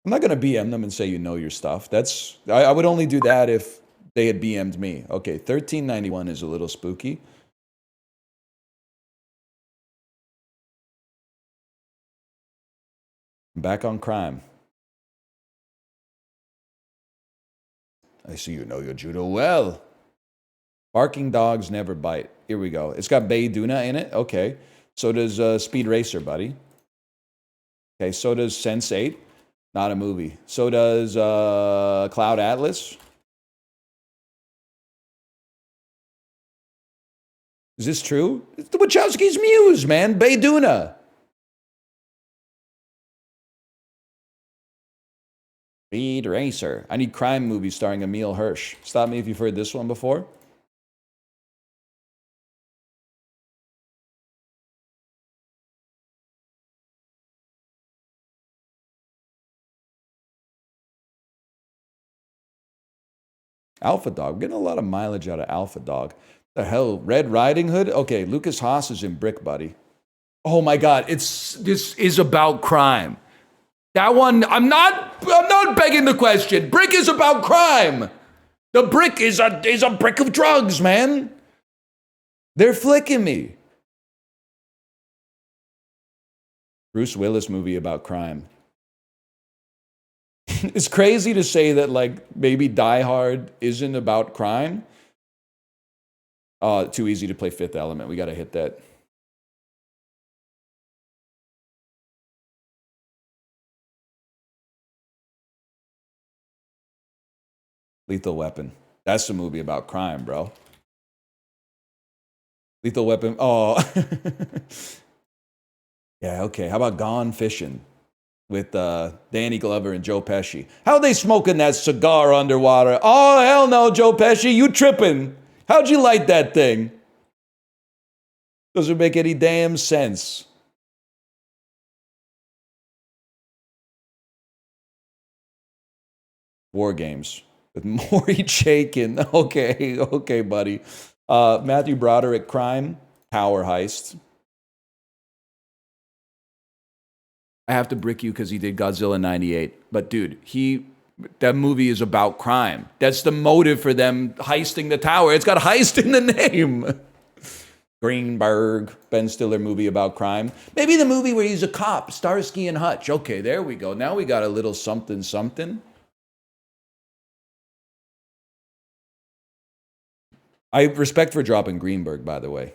I'm not going to BM them and say you know your stuff. I would only do that if they had BM'd me. Okay, 1391 is a little spooky. I'm back on crime. I see you know your judo well. Barking dogs never bite. Here we go. It's got Bay Duna in it. Okay. So does Speed Racer, buddy. Okay, so does Sense8. Not a movie. So does Cloud Atlas. Is this true? It's the Wachowskis' muse, man. Bay Duna. Speed Racer. I need crime movies starring Emile Hirsch. Stop me if you've heard this one before. Alpha Dog. We're getting a lot of mileage out of Alpha Dog. The hell? Red Riding Hood? Okay, Lucas Haas is in Brick, buddy. Oh my God, this is about crime. That one, I'm not begging the question. Brick is about crime. The brick is a brick of drugs, man. They're flicking me. Bruce Willis movie about crime. It's crazy to say that, like, maybe Die Hard isn't about crime. Too easy to play Fifth Element. We got to hit that. Lethal Weapon. That's the movie about crime, bro. Lethal Weapon. Oh. Yeah, okay. How about Gone Fishing with Danny Glover and Joe Pesci? How are they smoking that cigar underwater? Oh, hell no, Joe Pesci. You tripping. How'd you light that thing? Doesn't make any damn sense. War Games with Maury Chaykin. Okay, buddy. Matthew Broderick, Crime, Power Heist. I have to brick you because he did Godzilla 98. But dude, that movie is about crime. That's the motive for them heisting the tower. It's got heist in the name. Greenberg, Ben Stiller movie about crime. Maybe the movie where he's a cop, Starsky and Hutch. Okay, there we go. Now we got a little something something. I have respect for dropping Greenberg, by the way.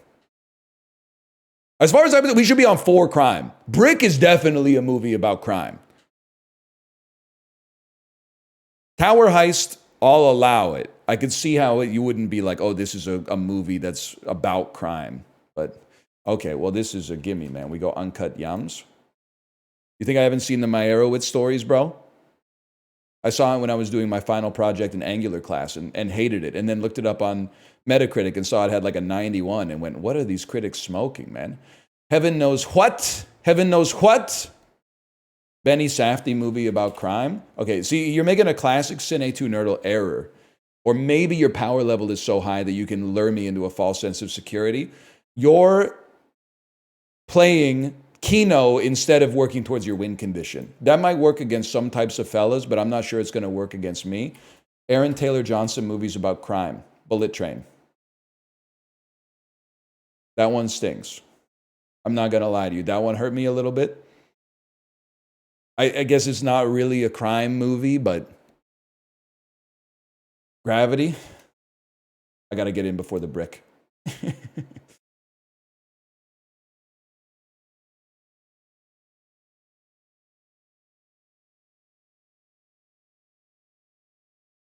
As far as we should be on 4 crime. Brick is definitely a movie about crime. Tower Heist, I'll allow it. I could see how you wouldn't be like, oh, this is a movie that's about crime. But, okay, well, this is a gimme, man. We go Uncut Yums. You think I haven't seen the Meyerowitz stories, bro? I saw it when I was doing my final project in Angular class and hated it. And then looked it up on Metacritic and saw it had like a 91 and went, what are these critics smoking, man? Heaven knows what? Heaven knows what? Benny Safdie movie about crime? Okay, see, you're making a classic Cine2Nerdle error. Or maybe your power level is so high that you can lure me into a false sense of security. You're playing Keno instead of working towards your win condition. That might work against some types of fellas, but I'm not sure it's going to work against me. Aaron Taylor Johnson movies about crime. Bullet Train. That one stings. I'm not going to lie to you. That one hurt me a little bit. I guess it's not really a crime movie, but Gravity. I got to get in before the brick.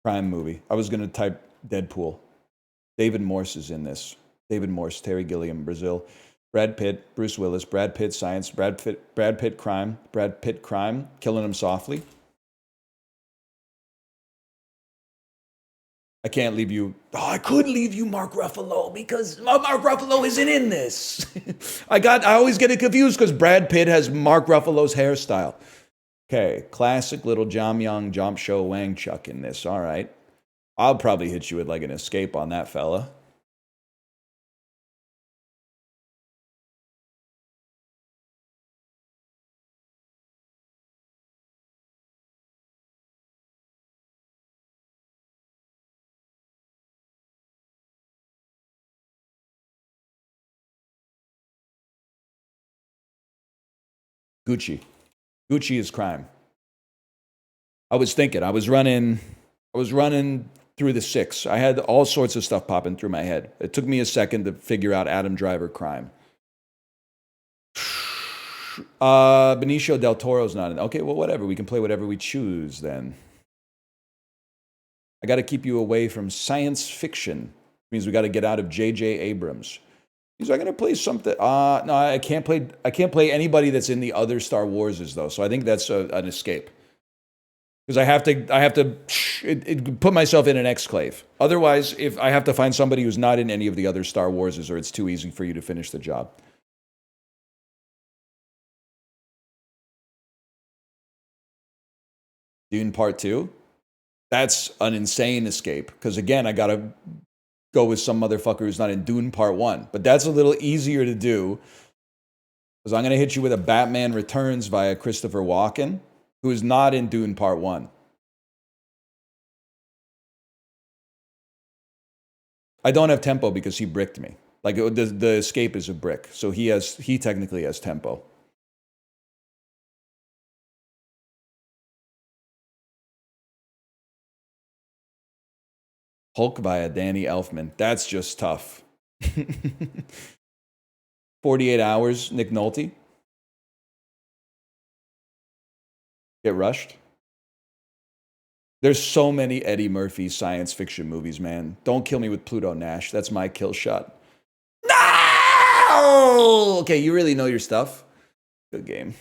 Crime movie. I was going to type Deadpool. David Morse is in this. David Morse, Terry Gilliam, Brazil. Brad Pitt, Bruce Willis, Brad Pitt, science, Brad Pitt, crime, killing him softly. I can't leave you. Oh, I could leave you Mark Ruffalo because Mark Ruffalo isn't in this. I always get it confused because Brad Pitt has Mark Ruffalo's hairstyle. Okay, classic little Jamyang Jump Show Wang Chuck in this. All right. I'll probably hit you with like an escape on that fella. Gucci. Gucci is crime. I was thinking. I was running through the 6. I had all sorts of stuff popping through my head. It took me a second to figure out Adam Driver crime. Benicio del Toro's not in. Okay, well, whatever. We can play whatever we choose then. I got to keep you away from science fiction. Means we got to get out of J.J. Abrams. He's like, I'm gonna play something. No, I can't play anybody that's in the other Star Warses though. So I think that's an escape. Because I have to put myself in an exclave. Otherwise, if I have to find somebody who's not in any of the other Star Warses, or it's too easy for you to finish the job. Dune Part 2? That's an insane escape. Because again, I gotta go with some motherfucker who's not in Dune Part 1. But that's a little easier to do. Because I'm gonna hit you with a Batman Returns via Christopher Walken, who is not in Dune Part 1. I don't have tempo because he bricked me. Like, the escape is a brick. So he technically has tempo. Hulk via Danny Elfman. That's just tough. 48 Hours, Nick Nolte. Get Rushed. There's so many Eddie Murphy science fiction movies, man. Don't kill me with Pluto Nash. That's my kill shot. No! Okay, you really know your stuff. Good game.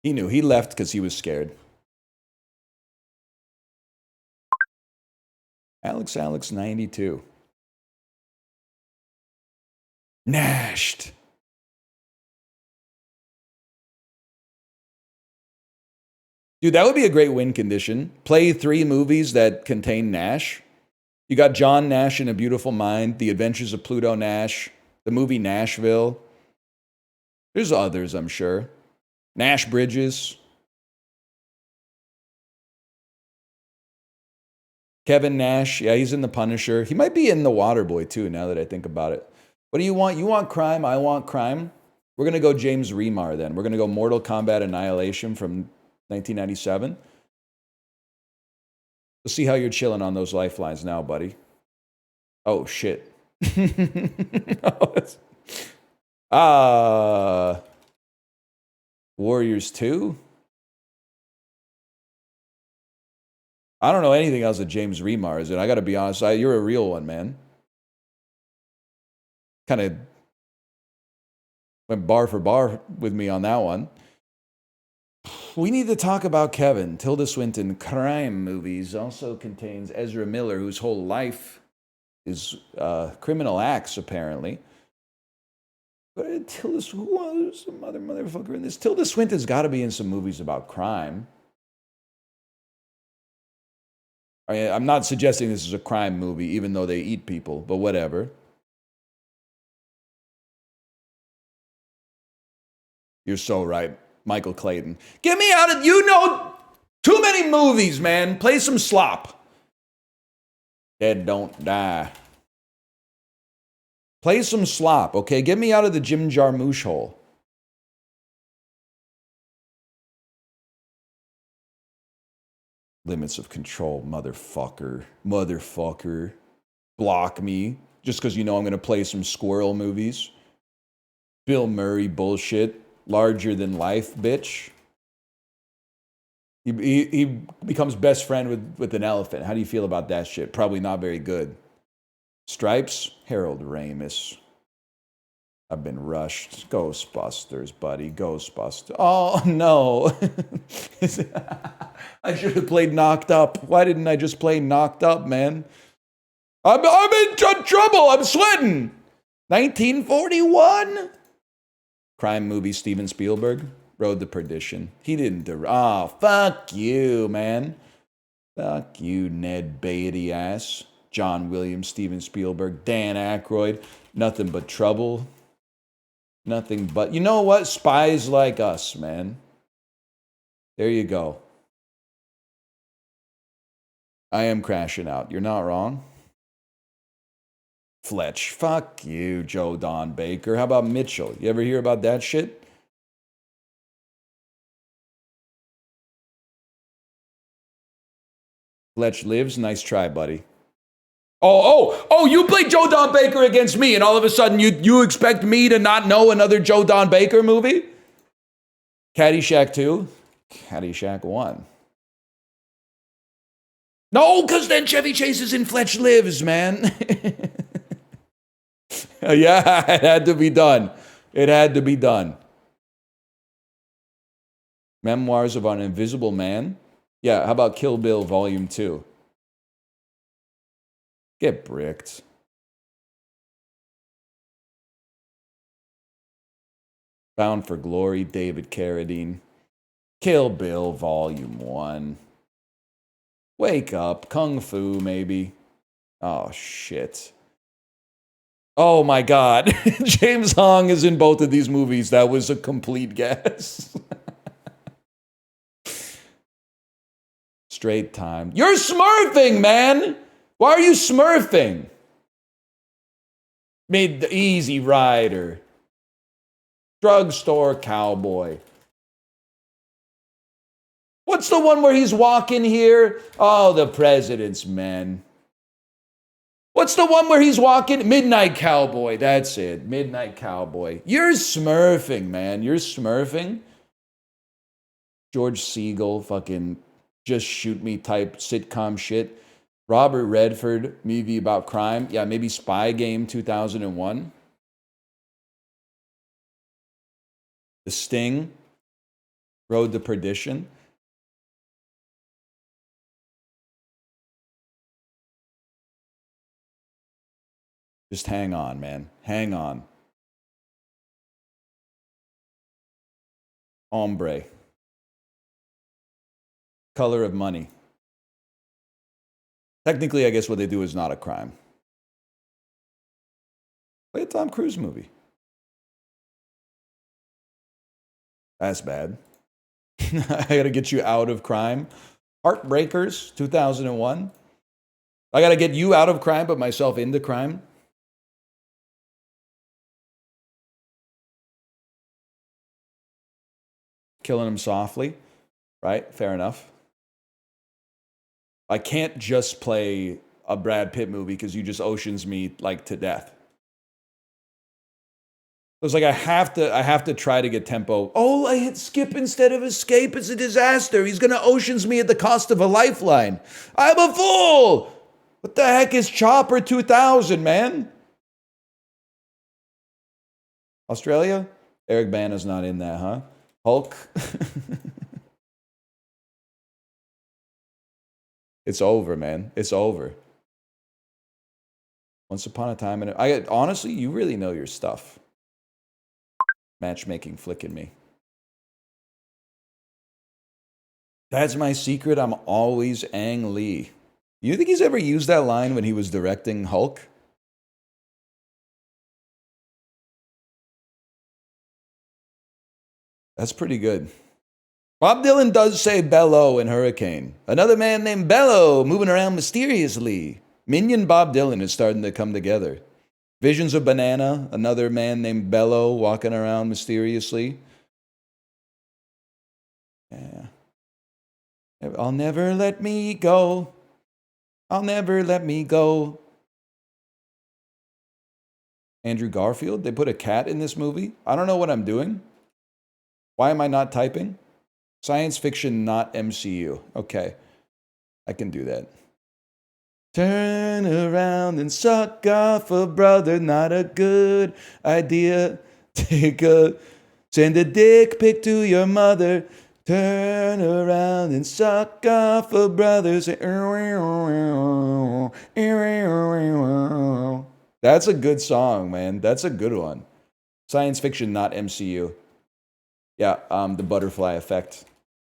He knew. He left because he was scared. Alex 92. Nashed. Dude, that would be a great win condition. Play 3 movies that contain Nash. You got John Nash in A Beautiful Mind, The Adventures of Pluto Nash, the movie Nashville. There's others, I'm sure. Nash Bridges. Kevin Nash. Yeah, he's in The Punisher. He might be in The Waterboy, too, now that I think about it. What do you want? You want crime? I want crime. We're going to go James Remar, then. We're going to go Mortal Kombat Annihilation from 1997. We'll see how you're chilling on those lifelines now, buddy. Oh, shit. Warriors 2? I don't know anything else that James Remar is in. I got to be honest. You're a real one, man. Kind of went bar for bar with me on that one. We need to talk about Kevin. Tilda Swinton, crime movies, also contains Ezra Miller, whose whole life is criminal acts, apparently. But Tilda Swinton, there's some other motherfucker in this. Tilda Swinton's got to be in some movies about crime. I'm not suggesting this is a crime movie, even though they eat people, but whatever. You're so right. Michael Clayton. Get me out of, you know, too many movies, man. Play some slop. Dead don't die. Play some slop, okay? Get me out of the Jim Jarmusch hole. Limits of Control, motherfucker. Motherfucker. Block me. Just because you know I'm going to play some squirrel movies. Bill Murray bullshit. Larger than life, bitch. He becomes best friend with an elephant. How do you feel about that shit? Probably not very good. Stripes, Harold Ramis. I've been rushed. Ghostbusters, buddy. Ghostbusters. Oh, no. I should have played Knocked Up. Why didn't I just play Knocked Up, man? I'm in trouble. I'm sweating. 1941? Crime movie, Steven Spielberg. Road to Perdition. He didn't fuck you, man. Fuck you, Ned Beatty ass. John Williams, Steven Spielberg, Dan Aykroyd. Nothing but trouble. Nothing but... You know what? Spies Like Us, man. There you go. I am crashing out. You're not wrong. Fletch. Fuck you, Joe Don Baker. How about Mitchell? You ever hear about that shit? Fletch lives. Nice try, buddy. Oh, you played Joe Don Baker against me, and all of a sudden you expect me to not know another Joe Don Baker movie? Caddyshack 2? Caddyshack 1. No, because then Chevy Chase is in Fletch Lives, man. Yeah, it had to be done. It had to be done. Memoirs of an Invisible Man? Yeah, how about Kill Bill Volume 2? Get bricked. Bound for Glory, David Carradine. Kill Bill Volume 1. Wake Up, Kung Fu, maybe. Oh, shit. Oh, my God. James Hong is in both of these movies. That was a complete guess. Straight Time. You're smurfing, man! Why are you smurfing? Made the Easy Rider. Drugstore Cowboy. What's the one where he's walking here? Oh, The President's Men. What's the one where he's walking? Midnight Cowboy. That's it. Midnight Cowboy. You're smurfing, man. You're smurfing. George Segal, fucking just shoot me type sitcom shit. Robert Redford, movie about crime. Yeah, maybe Spy Game 2001. The Sting. Road to Perdition. Just hang on, man. Hang on. Ombre. Color of Money. Technically, I guess what they do is not a crime. Play a Tom Cruise movie. That's bad. I gotta get you out of crime. Heartbreakers, 2001. I gotta get you out of crime, but myself into crime. Killing Him Softly, right? Fair enough. I can't just play a Brad Pitt movie because you just oceans me like to death. It was like I have to try to get tempo. Oh, I hit skip instead of escape. It's a disaster. He's gonna oceans me at the cost of a lifeline. I'm a fool. What the heck is Chopper 2000, man? Australia? Eric Bana's not in that, huh? Hulk? It's over, man. It's over. Once Upon a Time. Honestly, you really know your stuff. Matchmaking flicking me. That's my secret. I'm always Ang Lee. You think he's ever used that line when he was directing Hulk? That's pretty good. Bob Dylan does say Bello in Hurricane. Another man named Bello moving around mysteriously. Minion Bob Dylan is starting to come together. Visions of Banana, another man named Bello walking around mysteriously. Yeah. I'll never let me go. I'll never let me go. Andrew Garfield, they put a cat in this movie. I don't know what I'm doing. Why am I not typing? Science fiction, not MCU. Okay, I can do that. Turn around and suck off a brother, not a good idea. Send a dick pic to your mother. Turn around and suck off a brother. That's a good song, man. That's a good one. Science fiction, not MCU. Yeah, The Butterfly Effect.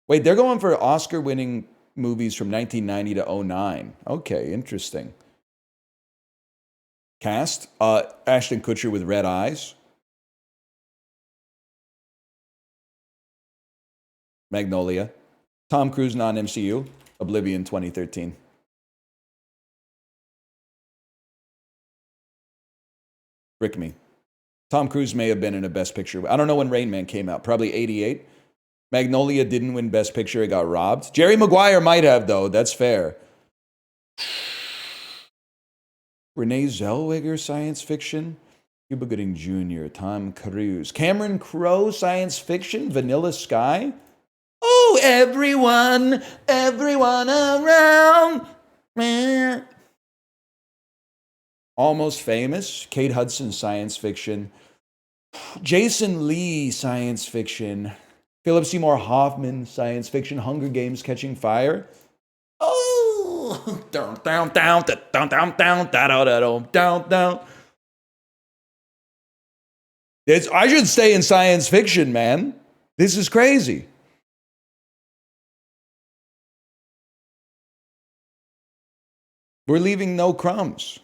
Wait, they're going for Oscar-winning movies from 1990 to 2009. Okay, interesting. Cast? Ashton Kutcher with red eyes. Magnolia. Tom Cruise, non-MCU. Oblivion 2013. Brick me. Tom Cruise may have been in a Best Picture. I don't know when Rain Man came out. Probably 88. Magnolia didn't win Best Picture. It got robbed. Jerry Maguire might have, though. That's fair. Renee Zellweger, science fiction. Cuba Gooding Jr., Tom Cruise. Cameron Crowe, science fiction. Vanilla Sky. Oh, everyone around. Almost Famous. Kate Hudson, science fiction. Jason Lee, science fiction. Philip Seymour Hoffman, science fiction. Hunger Games, Catching Fire. Oh, down, down, down, down, down, down, down, down, down. I should stay in science fiction, man. This is crazy. We're leaving no crumbs.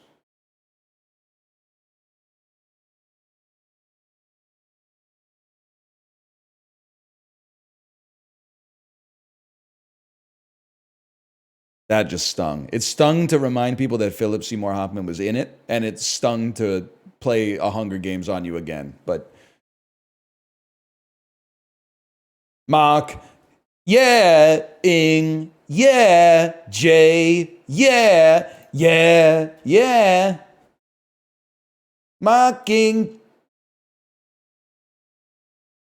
That just stung. It stung to remind people that Philip Seymour Hoffman was in it, and it stung to play a Hunger Games on you again. But Mark, yeah, Ing, yeah, Jay, yeah, yeah, yeah. Mocking.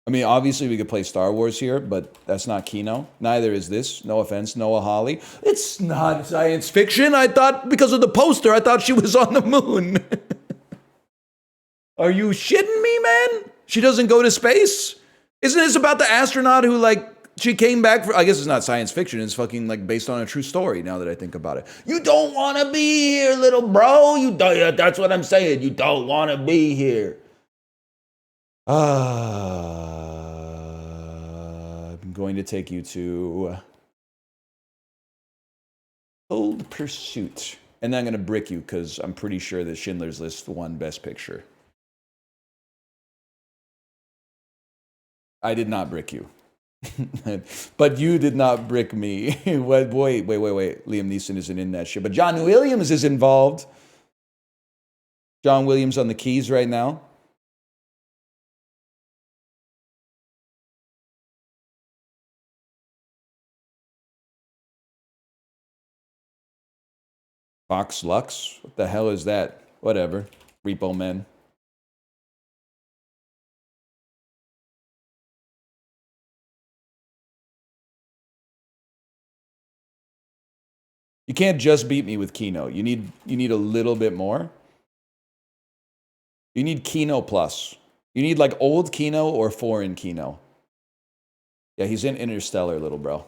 I mean, obviously we could play Star Wars here, but that's not Kino. Neither is this. No offense, Noah Hawley. It's not science fiction. I thought, because of the poster, I thought she was on the moon. Are you shitting me, man? She doesn't go to space? Isn't this about the astronaut who, like, she came back for, I guess it's not science fiction. It's fucking, like, based on a true story now that I think about it. You don't want to be here, little bro. You don't, that's what I'm saying. You don't want to be here. I'm going to take you to Old Pursuit. And then I'm going to brick you because I'm pretty sure that Schindler's List won Best Picture. I did not brick you. But you did not brick me. Wait. Liam Neeson isn't in that shit. But John Williams is involved. John Williams on the keys right now. Fox Lux? What the hell is that? Whatever. Repo Men. You can't just beat me with Kino. You need a little bit more. You need Kino plus. You need like old Kino or foreign Kino. Yeah, he's in Interstellar, little bro.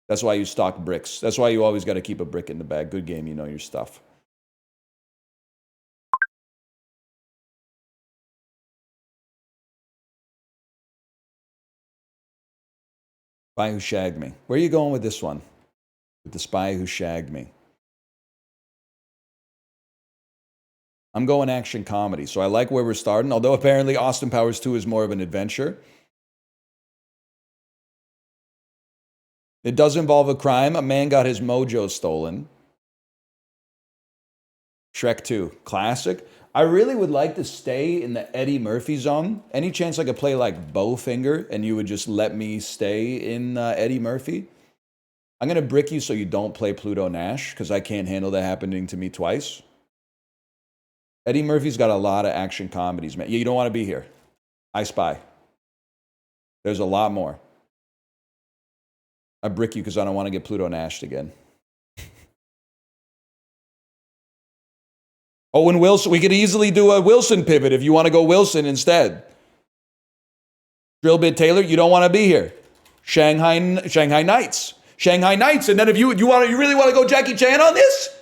That's why you stock bricks. That's why you always got to keep a brick in the bag. Good game, you know your stuff. Spy Who Shagged Me. Where are you going with this one? With The Spy Who Shagged Me. I'm going action comedy, so I like where we're starting, although apparently Austin Powers 2 is more of an adventure. It does involve a crime. A man got his mojo stolen. Shrek 2, classic. I really would like to stay in the Eddie Murphy zone. Any chance I could play like Bowfinger and you would just let me stay in Eddie Murphy? I'm going to brick you so you don't play Pluto Nash because I can't handle that happening to me twice. Eddie Murphy's got a lot of action comedies, man. You don't want to be here. I Spy. There's a lot more. I brick you because I don't want to get Pluto Nashed again. Owen Wilson. We could easily do a Wilson pivot if you want to go Wilson instead. Drillbit Taylor, you don't want to be here. Shanghai Nights. Shanghai Nights. And then if you really want to go Jackie Chan on this?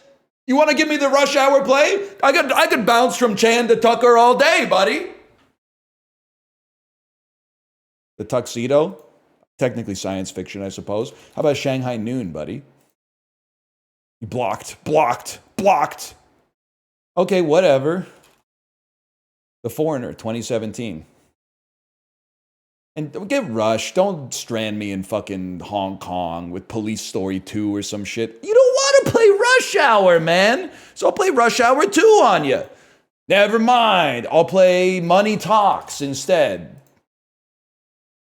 You want to give me the rush hour play? I could bounce from Chan to Tucker all day, buddy. The Tuxedo. Technically science fiction, I suppose. How about Shanghai Noon, buddy? Blocked. Okay, whatever. The Foreigner, 2017. And get Rush. Don't strand me in fucking Hong Kong with Police Story 2 or some shit. You don't want to play Rush Hour, man. So I'll play Rush Hour 2 on you. Never mind. I'll play Money Talks instead.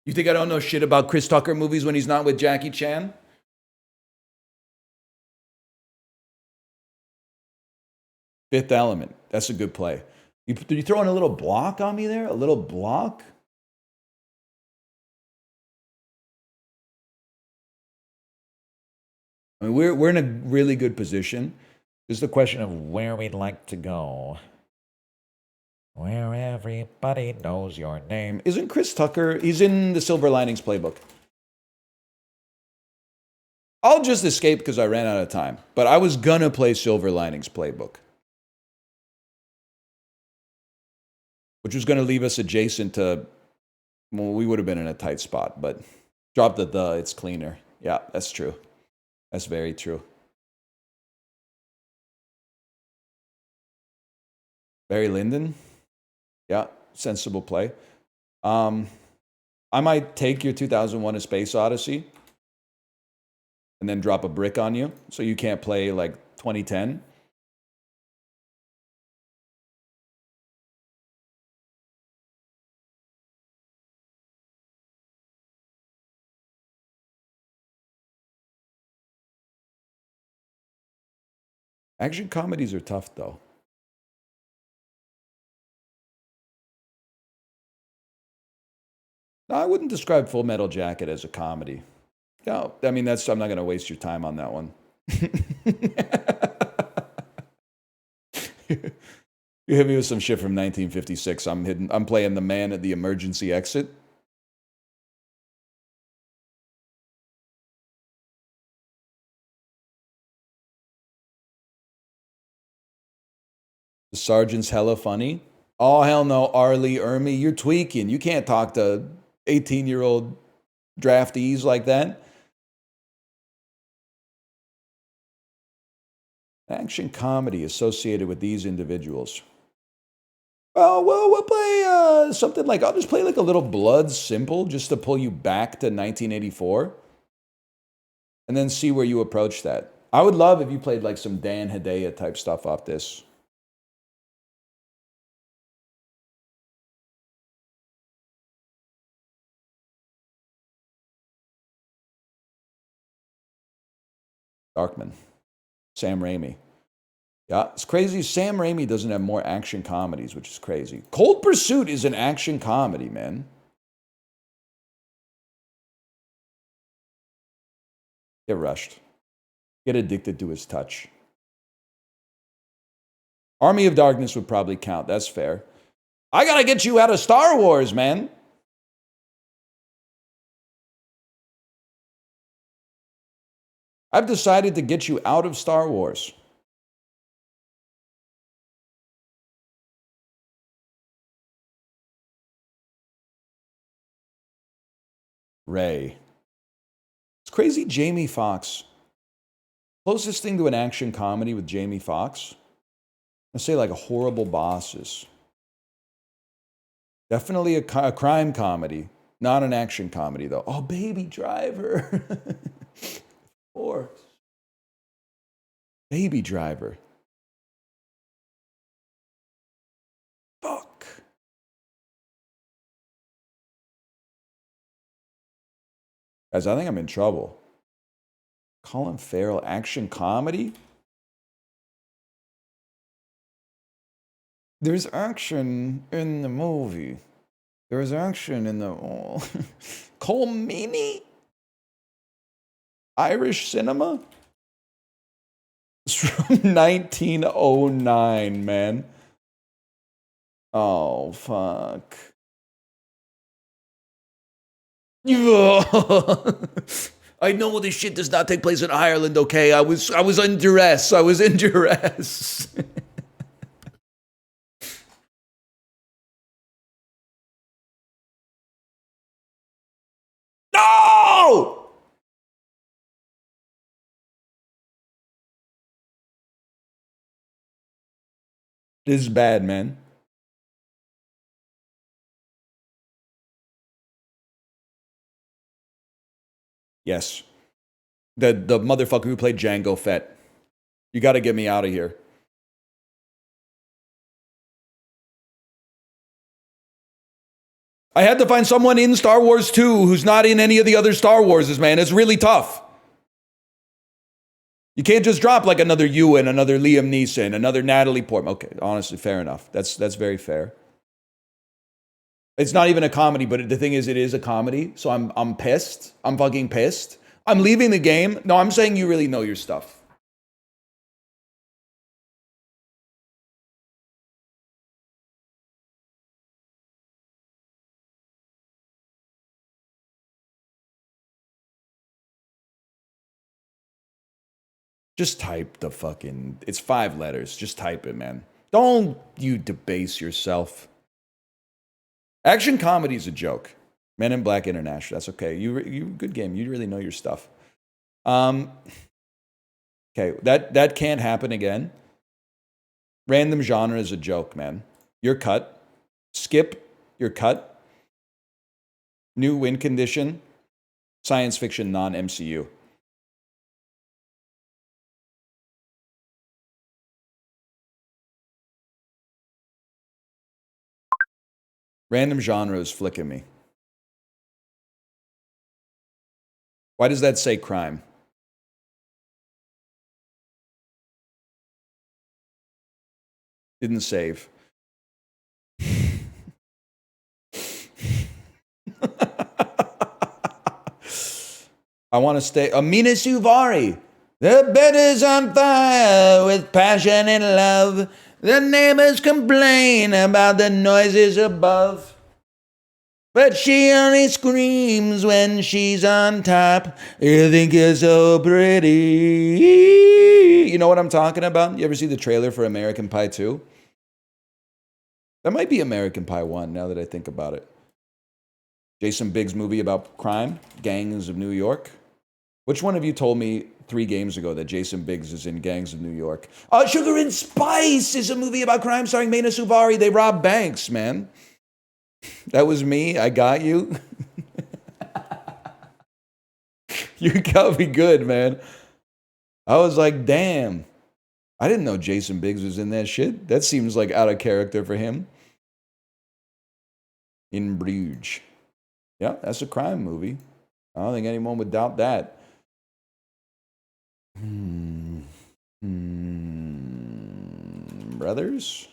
You think I don't know shit about Chris Tucker movies when he's not with Jackie Chan? Fifth Element. That's a good play. Did you throw in a little block on me there? A little block? I mean, we're in a really good position. Just a question of where we'd like to go. Where everybody knows your name. Isn't Chris Tucker? He's in the Silver Linings Playbook. I'll just escape because I ran out of time. But I was gonna play Silver Linings Playbook, which was gonna leave us adjacent to. Well, we would have been in a tight spot, but drop the. It's cleaner. Yeah, that's true. That's very true. Barry Lyndon. Yeah, sensible play. I might take your 2001: A Space Odyssey and then drop a brick on you so you can't play like 2010. Action comedies are tough, though. No, I wouldn't describe Full Metal Jacket as a comedy. No, I mean, I'm not going to waste your time on that one. You hit me with some shit from 1956. I'm playing the man at the emergency exit. The sergeant's hella funny. Oh, hell no, Arlie Ermy, you're tweaking. You can't talk to 18-year-old draftees like that. Action comedy associated with these individuals. Well, we'll play something like, I'll just play like a little Blood Simple just to pull you back to 1984 and then see where you approach that. I would love if you played like some Dan Hedaya type stuff off this. Darkman. Sam Raimi. Yeah, it's crazy. Sam Raimi doesn't have more action comedies, which is crazy. Cold Pursuit is an action comedy, man. Get rushed. Get addicted to his touch. Army of Darkness would probably count. That's fair. I gotta get you out of Star Wars, man. I've decided to get you out of Star Wars. Ray. It's crazy. Jamie Foxx. Closest thing to an action comedy with Jamie Foxx. I say like a Horrible Bosses. Definitely a crime comedy. Not an action comedy, though. Oh, Baby Driver. Of course. Baby Driver. Fuck. Guys, I think I'm in trouble. Colin Farrell, action comedy? There's action in the movie. There's action in the... Cole Meany? Irish cinema? It's from 1909, man. Oh, fuck. I know this shit does not take place in Ireland, okay? I was in duress. I was in duress. No! This is bad, man. Yes. The motherfucker who played Jango Fett. You got to get me out of here. I had to find someone in Star Wars 2 who's not in any of the other Star Warses, man. It's really tough. You can't just drop like another Ewan, another Liam Neeson, another Natalie Portman. Okay, honestly, fair enough. That's very fair. It's not even a comedy, but the thing is, it is a comedy. So I'm pissed. I'm fucking pissed. I'm leaving the game. No, I'm saying you really know your stuff. Just type the fucking. It's 5 letters. Just type it, man. Don't you debase yourself. Action comedy is a joke. Men in Black International. That's okay. You good game. You really know your stuff. Okay, that can't happen again. Random genre is a joke, man. You're cut. Skip, you're cut. New win condition. Science fiction, non-MCU. Random genre is flicking me. Why does that say crime? Didn't save. I want to stay. Amina Suvari. The bed is on fire with passion and love. The neighbors complain about the noises above. But she only screams when she's on top. You think you're so pretty. You know what I'm talking about? You ever see the trailer for American Pie 2? That might be American Pie 1 now that I think about it. Jason Biggs movie about crime, Gangs of New York. Which one of you told me 3 games ago that Jason Biggs is in Gangs of New York? Sugar and Spice is a movie about crime starring Mena Suvari. They rob banks, man. That was me. I got you. You got me good, man. I was like, damn. I didn't know Jason Biggs was in that shit. That seems like out of character for him. In Bruges. Yeah, that's a crime movie. I don't think anyone would doubt that. Brothers?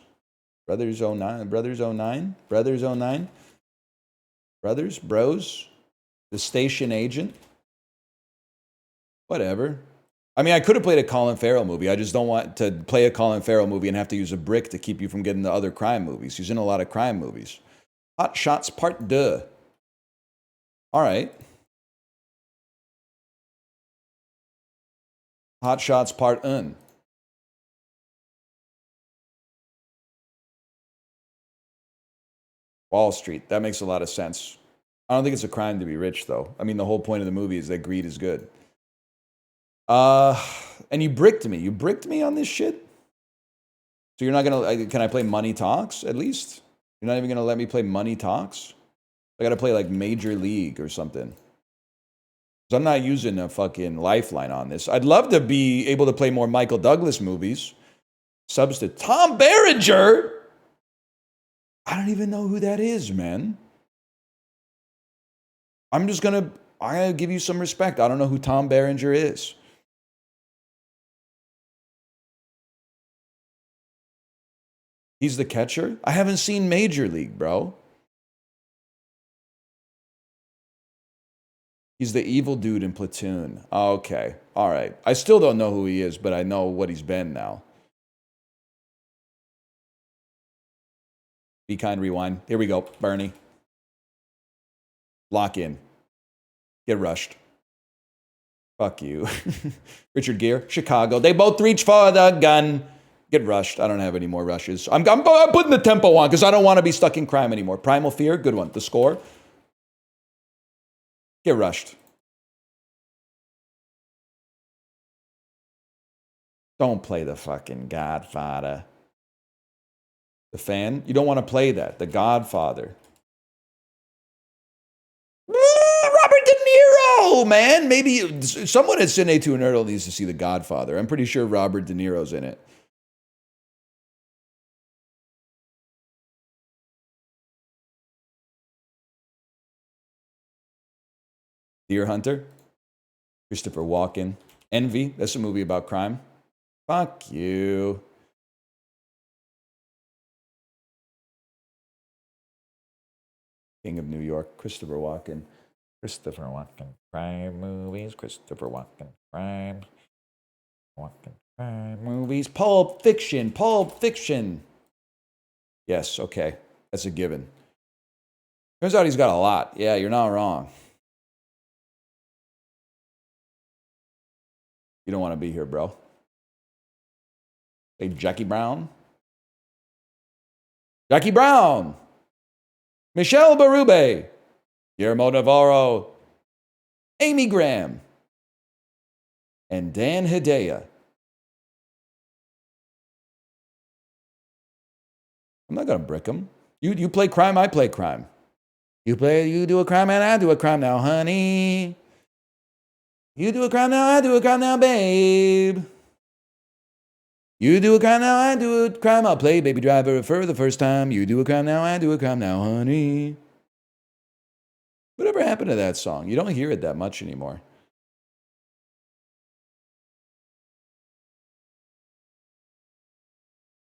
Brothers 09? Brothers 09? Brothers 09? Brothers? Bros? The Station Agent? Whatever. I mean, I could have played a Colin Farrell movie. I just don't want to play a Colin Farrell movie and have to use a brick to keep you from getting the other crime movies. He's in a lot of crime movies. Hot Shots Part 2. All right. Hot Shots Part 1. Wall Street. That makes a lot of sense. I don't think it's a crime to be rich, though. I mean, the whole point of the movie is that greed is good. And you bricked me. You bricked me on this shit? So you're not going to... Can I play Money Talks, at least? You're not even going to let me play Money Talks? I got to play, like, Major League or something. Because I'm not using a fucking lifeline on this. I'd love to be able to play more Michael Douglas movies. Substitute. Tom Berenger? I don't even know who that is, man. I'm going to give you some respect. I don't know who Tom Berenger is. He's the catcher? I haven't seen Major League, bro. He's the evil dude in Platoon. Okay. All right. I still don't know who he is, but I know what he's been now. Be kind, rewind. Here we go. Bernie. Lock in. Get rushed. Fuck you. Richard Gere, Chicago. They both reach for the gun. Get rushed. I don't have any more rushes. I'm putting the tempo on because I don't want to be stuck in crime anymore. Primal Fear, good one. The Score. Get rushed. Don't play the fucking Godfather. The Fan? You don't want to play that. The Godfather. Robert De Niro, man. Maybe someone at Cine2Nerdle needs to see The Godfather. I'm pretty sure Robert De Niro's in it. Deer Hunter. Christopher Walken. Envy. That's a movie about crime. Fuck you. King of New York, Christopher Walken. Christopher Walken. Crime movies. Christopher Walken. Crime. Walken. Crime movies. Pulp Fiction. Pulp Fiction. Yes, okay. That's a given. Turns out he's got a lot. Yeah, you're not wrong. You don't want to be here, bro. Say Jackie Brown. Jackie Brown. Michelle Berube. Guillermo Navarro. Amy Graham. And Dan Hedaya. I'm not going to brick him. You play crime, I play crime. You do a crime, and I do a crime now, honey. You do a crime now, I do a crime now, babe. You do a crime now, I do a crime. I'll play Baby Driver for the first time. You do a crime now, I do a crime now, honey. Whatever happened to that song? You don't hear it that much anymore.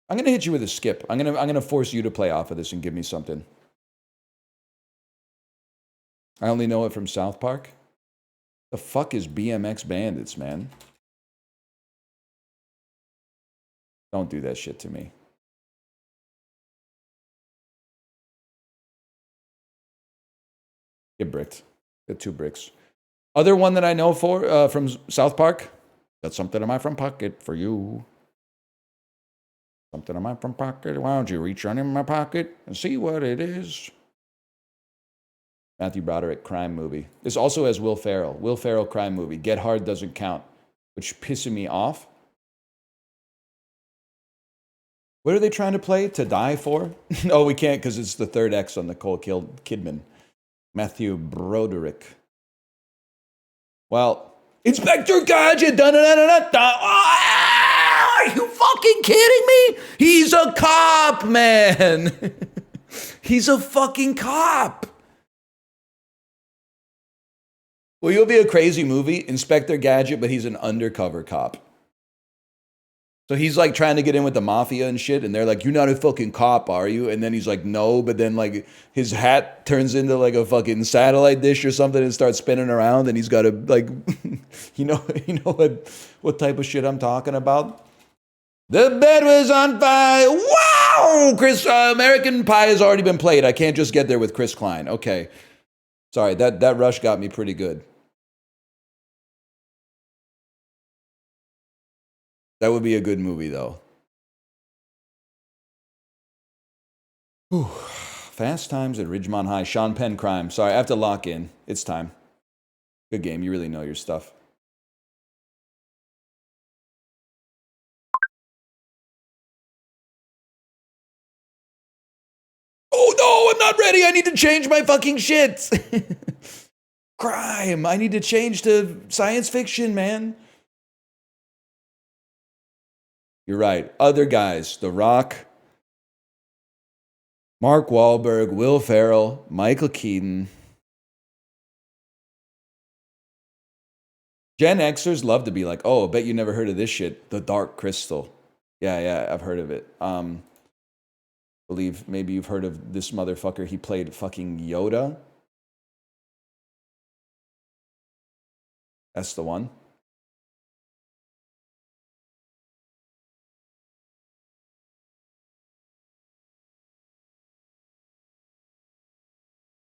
I'm going to hit you with a skip. I'm going to force you to play off of this and give me something. I only know it from South Park. The fuck is BMX Bandits, man? Don't do that shit to me. Get bricked. Get 2 bricks. Other one that I know from South Park. Got something in my front pocket for you. Something in my front pocket. Why don't you reach on in my pocket and see what it is? Matthew Broderick crime movie. This also has Will Ferrell. Will Ferrell crime movie. Get Hard doesn't count, which pissing me off. What are they trying to play? To Die For? Oh, we can't because it's the third X on Nicole Kidman. Matthew Broderick. Well, Inspector Gadget! Are you fucking kidding me? He's a cop, man! He's a fucking cop! Well, you'll be a crazy movie, Inspector Gadget, but he's an undercover cop. So he's like trying to get in with the mafia and shit, and they're like, "You're not a fucking cop, are you?" And then he's like, "No," but then like his hat turns into like a fucking satellite dish or something and starts spinning around, and he's got to like, you know what type of shit I'm talking about? The bed was on fire. Wow, Chris, American Pie has already been played. I can't just get there with Chris Klein. Okay, sorry, that rush got me pretty good. That would be a good movie, though. Whew. Fast Times at Ridgemont High. Sean Penn crime. Sorry, I have to lock in. It's time. Good game. You really know your stuff. Oh, no, I'm not ready. I need to change my fucking shit. Crime. I need to change to science fiction, man. You're right. Other guys. The Rock. Mark Wahlberg, Will Ferrell, Michael Keaton. Gen Xers love to be like, "Oh, I bet you never heard of this shit. The Dark Crystal." Yeah, I've heard of it. Believe maybe you've heard of this motherfucker. He played fucking Yoda. That's the one.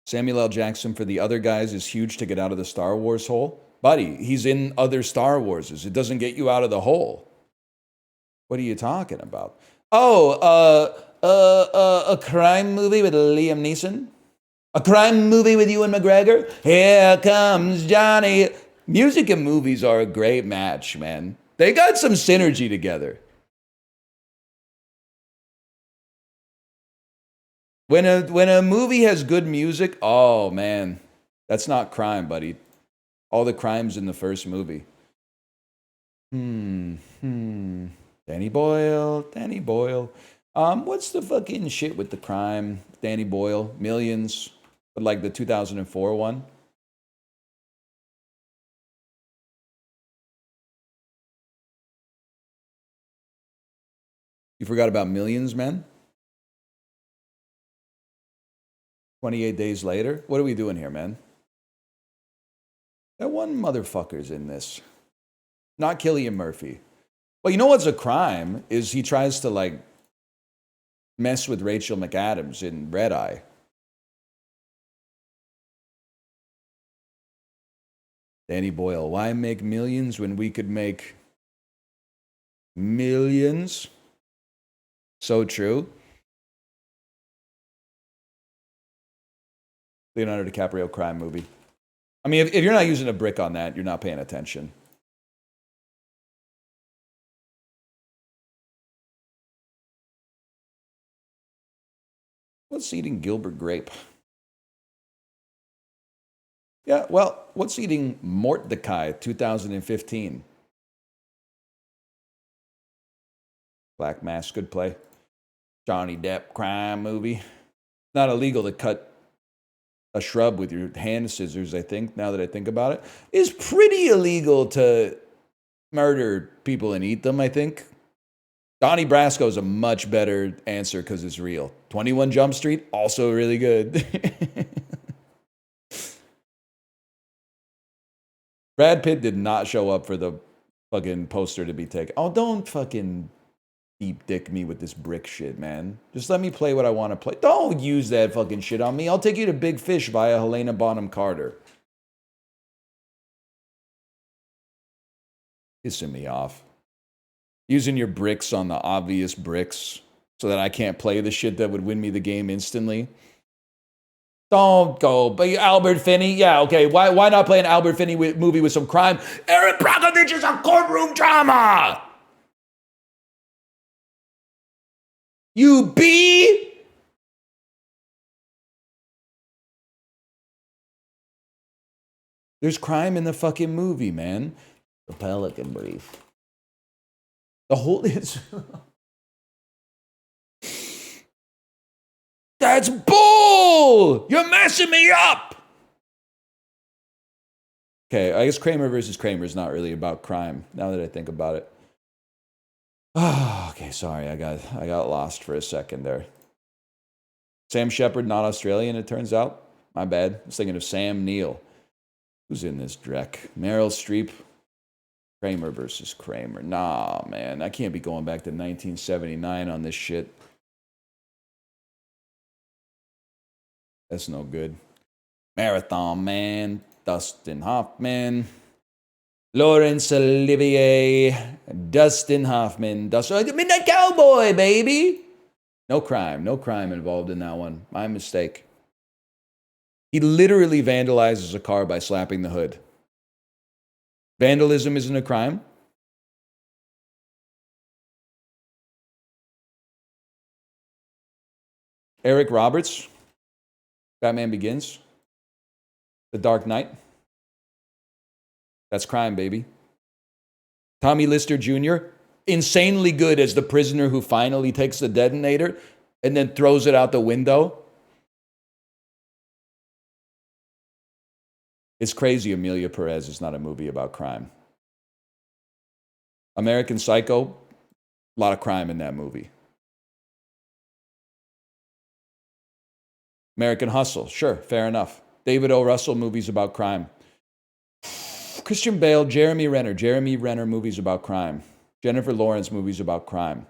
Samuel L. Jackson for the other guys is huge to get out of the Star Wars hole. Buddy, he's in other Star Warses. It doesn't get you out of the hole. What are you talking about? Oh, a crime movie with Liam Neeson? A crime movie with Ewan McGregor? Here comes Johnny. Music and movies are a great match, man. They got some synergy together. When a movie has good music, oh man, that's not crime, buddy. All the crimes in the first movie. Danny Boyle. What's the fucking shit with the crime? Danny Boyle, Millions, but like the 2004 one. You forgot about Millions, man? 28 days later? What are we doing here, man? That one motherfucker's in this. Not Cillian Murphy. Well, you know what's a crime is he tries to like mess with Rachel McAdams in Red Eye. Danny Boyle, why make millions when we could make millions? So true. Leonardo DiCaprio crime movie. I mean, if you're not using a brick on that, you're not paying attention. What's eating Gilbert Grape? Yeah, well, what's eating Mordecai 2015? Black Mass, good play. Johnny Depp crime movie. Not illegal to cut a shrub with your hand scissors, I think, now that I think about it. It's pretty illegal to murder people and eat them, I think. Donnie Brasco is a much better answer because it's real. 21 Jump Street, also really good. Brad Pitt did not show up for the fucking poster to be taken. Oh, don't fucking deep dick me with this brick shit, man. Just let me play what I want to play. Don't use that fucking shit on me. I'll take you to Big Fish via Helena Bonham Carter. Pissing me off. Using your bricks on the obvious bricks so that I can't play the shit that would win me the game instantly. Don't go. But Albert Finney, yeah, okay. Why not play an Albert Finney movie with some crime? Eric Brockovich is a courtroom drama. You B? There's crime in the fucking movie, man. The Pelican Brief. The whole is. That's bull! You're messing me up! Okay, I guess Kramer versus Kramer is not really about crime, now that I think about it. Oh, okay, sorry, I got lost for a second there. Sam Shepard, not Australian, it turns out. My bad. I was thinking of Sam Neill. Who's in this dreck? Meryl Streep. Kramer versus Kramer. Nah, man, I can't be going back to 1979 on this shit. That's no good. Marathon Man, Dustin Hoffman, Laurence Olivier, Dustin Hoffman, Midnight Cowboy, baby. No crime involved in that one. My mistake. He literally vandalizes a car by slapping the hood. Vandalism isn't a crime. Eric Roberts, Batman Begins, The Dark Knight. That's crime, baby. Tommy Lister Jr., insanely good as the prisoner who finally takes the detonator and then throws it out the window. It's crazy Amelia Perez is not a movie about crime. American Psycho, a lot of crime in that movie. American Hustle, sure, fair enough. David O. Russell movies about crime. Christian Bale, Jeremy Renner movies about crime. Jennifer Lawrence movies about crime.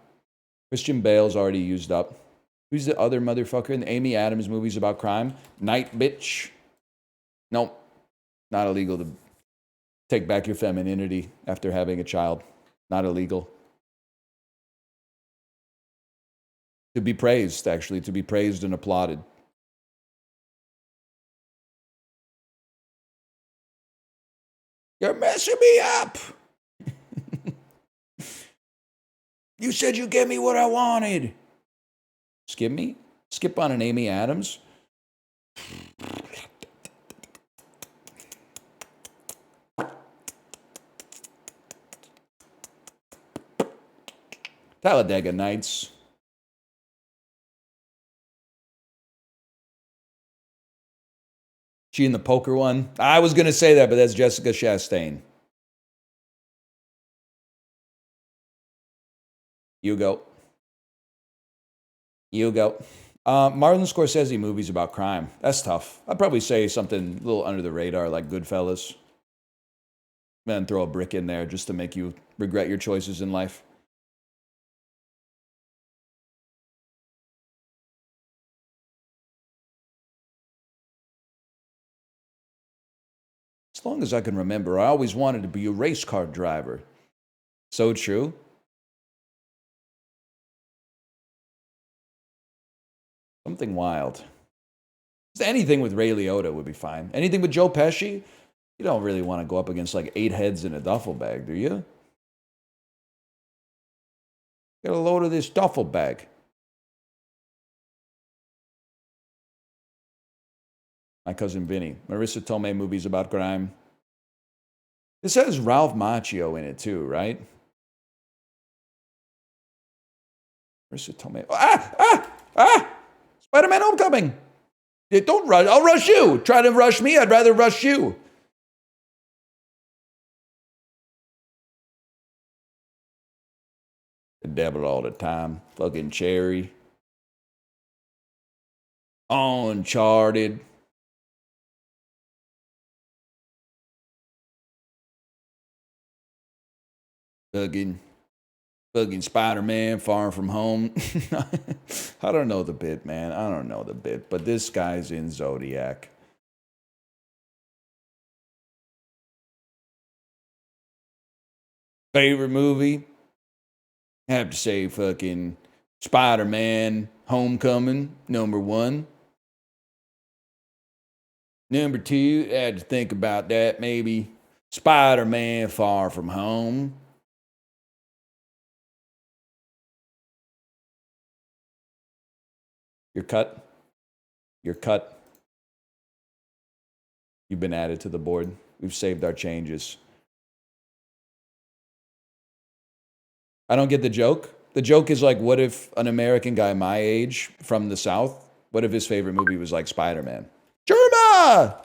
Christian Bale's already used up. Who's the other motherfucker in the Amy Adams movies about crime? Night Bitch. Nope. Not illegal to take back your femininity after having a child. Not illegal. To be praised, actually. To be praised and applauded. You're messing me up. You said you gave me what I wanted. Skip me? Skip on an Amy Adams? Talladega Nights. She in the poker one? I was going to say that, but that's Jessica Chastain. You go. You go. Martin Scorsese movies about crime. That's tough. I'd probably say something a little under the radar, like Goodfellas. Then throw a brick in there just to make you regret your choices in life. As long as I can remember, I always wanted to be a race car driver. So true. Something wild. Just anything with Ray Liotta would be fine. Anything with Joe Pesci? You don't really want to go up against like 8 heads in a duffel bag, do you? Get a load of this duffel bag. My cousin Vinny. Marissa Tomei movies about crime. This has Ralph Macchio in it too, right? Marissa Tomei. Spider-Man Homecoming. Yeah, don't rush. I'll rush you. Try to rush me. I'd rather rush you. The devil all the time. Fucking Cherry. Uncharted. Fucking Spider-Man, Far From Home. I don't know the bit, man. I don't know the bit. But this guy's in Zodiac. Favorite movie? I have to say fucking Spider-Man Homecoming, number 1. Number 2, I had to think about that. Maybe Spider-Man Far From Home. You're cut. You're cut. You've been added to the board. We've saved our changes. I don't get the joke. The joke is like, what if an American guy my age from the South, what if his favorite movie was like Spider-Man? Germa!